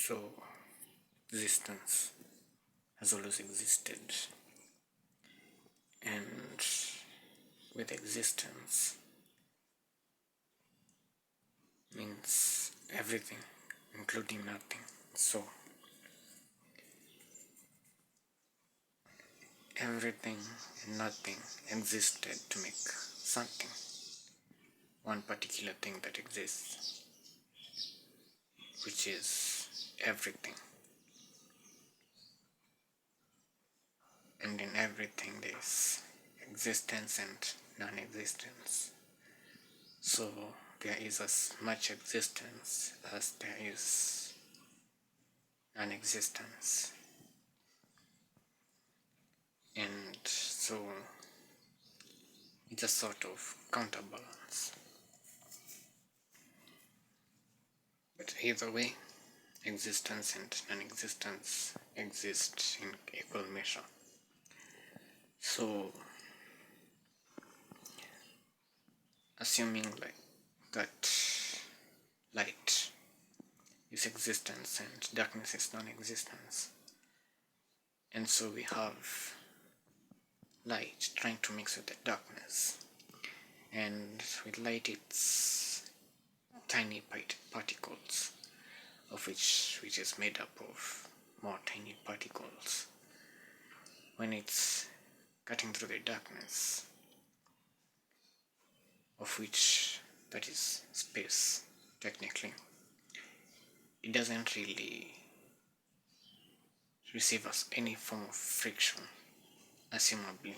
So, existence has always existed, and with existence means everything, including nothing. So, everything and nothing existed to make something, one particular thing that exists, which is everything. And in everything there's existence and non-existence. So there is as much existence as there is non-existence. And so it's a sort of counterbalance. But either way, existence and non-existence exist in equal measure. So assuming like that light is existence and darkness is non-existence, and so we have light trying to mix with the darkness, and with light it's tiny particles of which is made up of more tiny particles. When it's cutting through the darkness, of which that is space technically, it doesn't really receive us any form of friction, assumably,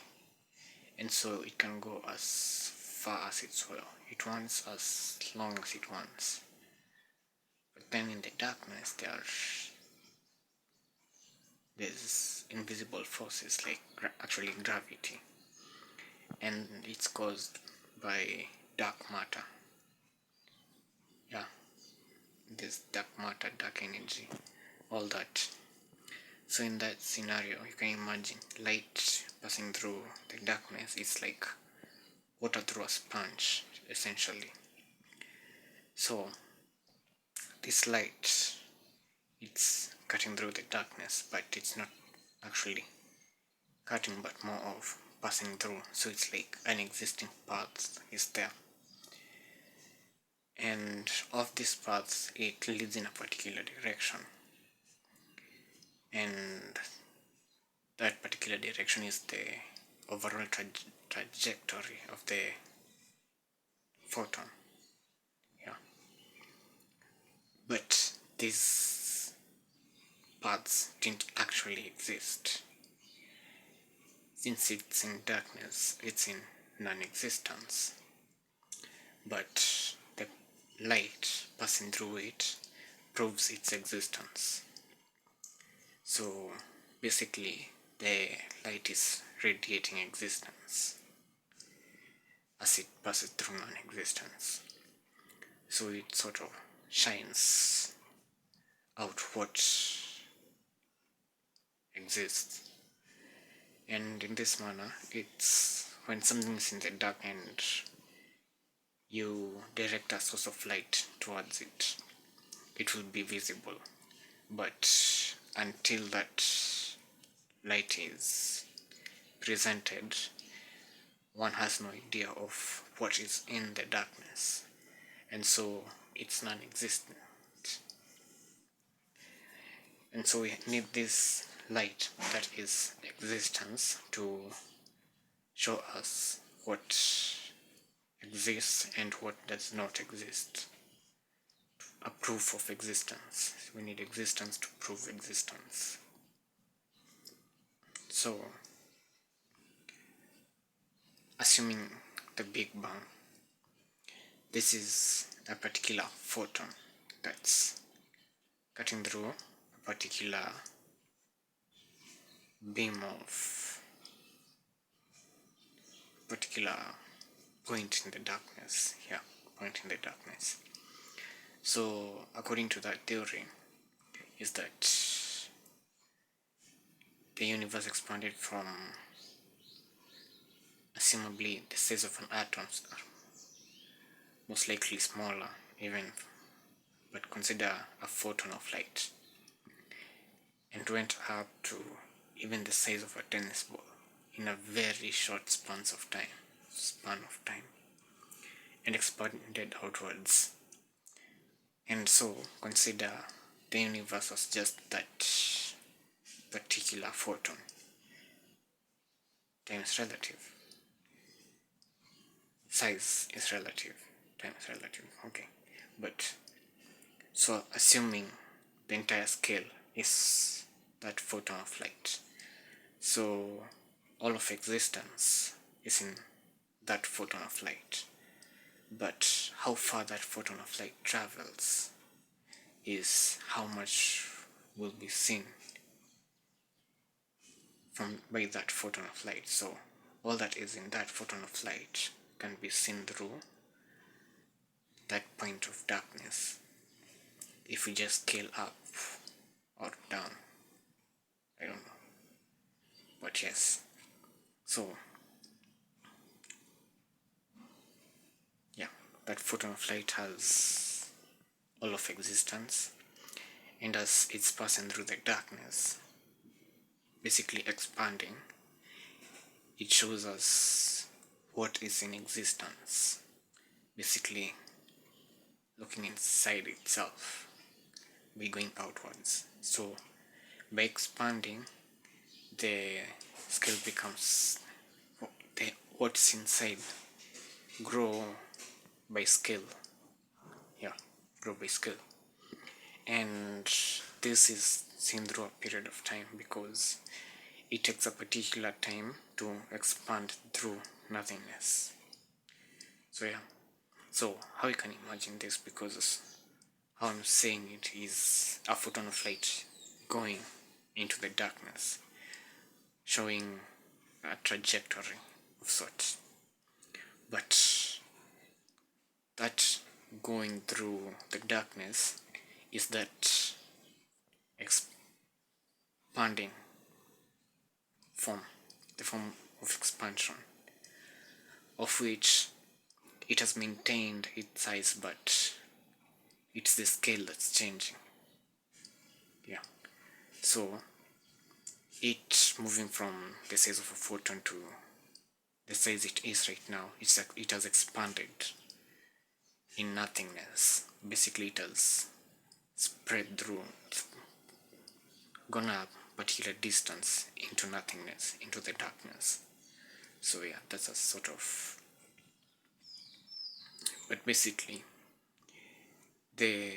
and so it can go as far as it wants, as long as it wants. But then in the darkness there's invisible forces like actually gravity, and it's caused by dark matter. Yeah, there's dark matter, dark energy, all that. So in that scenario, you can imagine light passing through the darkness. It's like water through a sponge, essentially. So this light, it's cutting through the darkness, but it's not actually cutting, but more of passing through. So it's like an existing path is there, and of this path it leads in a particular direction, and that particular direction is the overall trajectory of the photon. Yeah, but these paths didn't actually exist. Since it's in darkness, it's in non-existence, but the light passing through it proves its existence. So basically the light is radiating existence as it passes through non-existence. So it sort of shines out what exists. And in this manner, it's when something is in the dark and you direct a source of light towards it, it will be visible. But until that light is presented, one has no idea of what is in the darkness, and so it's non-existent. And so we need this light, that is existence, to show us what exists and what does not exist. A proof of existence. We need existence to prove existence. So, assuming the Big Bang, this is a particular photon that's cutting through a particular beam of particular point in the darkness. Yeah, point in the darkness. So according to that theory, is that the universe expanded from assumably the size of an atom, most likely smaller even, but consider a photon of light. and went up to even the size of a tennis ball in a very short span of time, and expanded outwards. And so consider the universe as just that particular photon. Time is relative. Size is relative. Time is relative. Okay. But so assuming the entire scale is that photon of light, so all of existence is in that photon of light. But how far that photon of light travels is how much will be seen from by that photon of light. So all that is in that photon of light can be seen through that point of darkness. If we just scale up or down, I don't know. But yes. So yeah, that photon of light has all of existence, and as it's passing through the darkness, basically expanding, it shows us what is in existence, basically looking inside itself by going outwards. So by expanding, the scale becomes what's inside grow by scale. Yeah, grow by scale. And this is seen through a period of time because it takes a particular time to expand through nothingness. So yeah, so how you can imagine this, because how I'm saying it is a photon of light going into the darkness, showing a trajectory of sorts. But that going through the darkness is that expanding form, the form of expansion, of which it has maintained its size, but it's the scale that's changing. Yeah. So it moving from the size of a photon to the size it is right now, it has expanded in nothingness. Basically, it has spread through, gone a particular distance into nothingness, into the darkness. So yeah, that's a sort of. But basically, the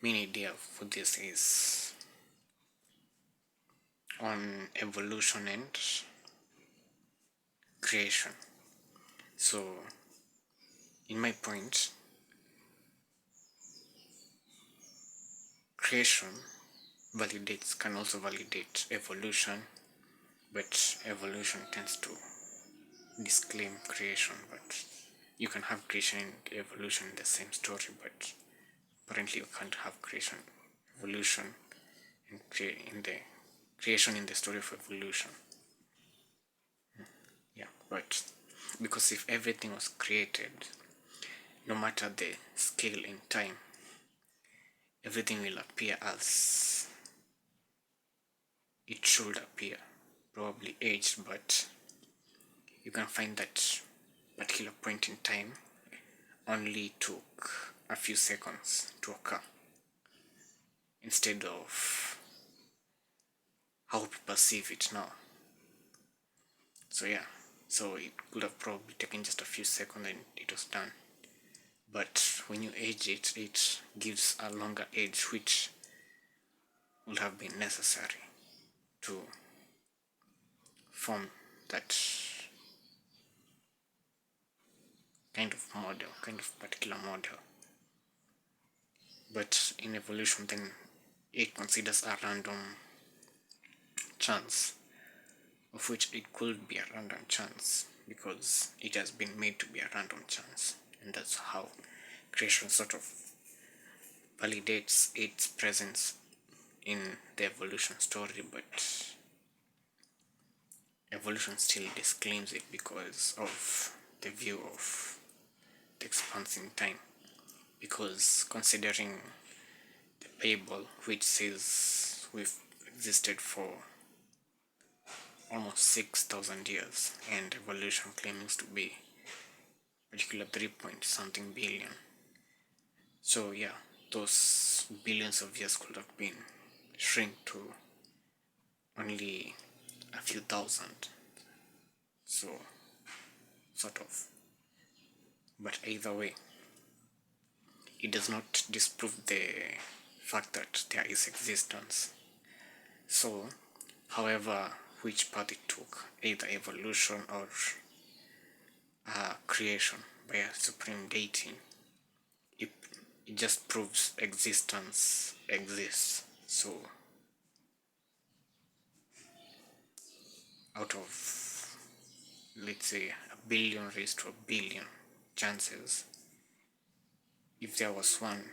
main idea for this is on evolution and creation. So, in my point, creation can also validate evolution, but evolution tends to disclaim creation. But you can have creation and evolution in the same story, but apparently you can't have creation, evolution, and in the creation in the story of evolution. Yeah, but because if everything was created, no matter the scale in time, everything will appear as it should appear, probably aged, but you can find that particular point in time only took a few seconds to occur instead of how we perceive it now. So yeah, so it could have probably taken just a few seconds and it was done. But when you age it, it gives a longer age, which would have been necessary to form that kind of particular model. But in evolution, then it considers a random chance, of which it could be a random chance because it has been made to be a random chance, and that's how creation sort of validates its presence in the evolution story. But evolution still disclaims it because of the view of the expanse in time, because considering the Bible, which says existed for almost 6,000 years, and evolution claims to be particular 3 point something billion. So yeah, those billions of years could have been shrink to only a few thousand. So sort of, but either way, it does not disprove the fact that there is existence. So however which path it took, either evolution or creation by a supreme deity, it, it just proves existence exists. So out of, let's say, a billion raised to a billion chances, if there was one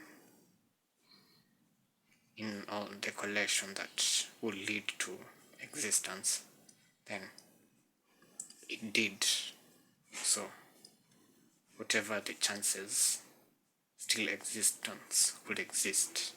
in all the collection that would lead to existence, then it did. So whatever the chances, still existence would exist.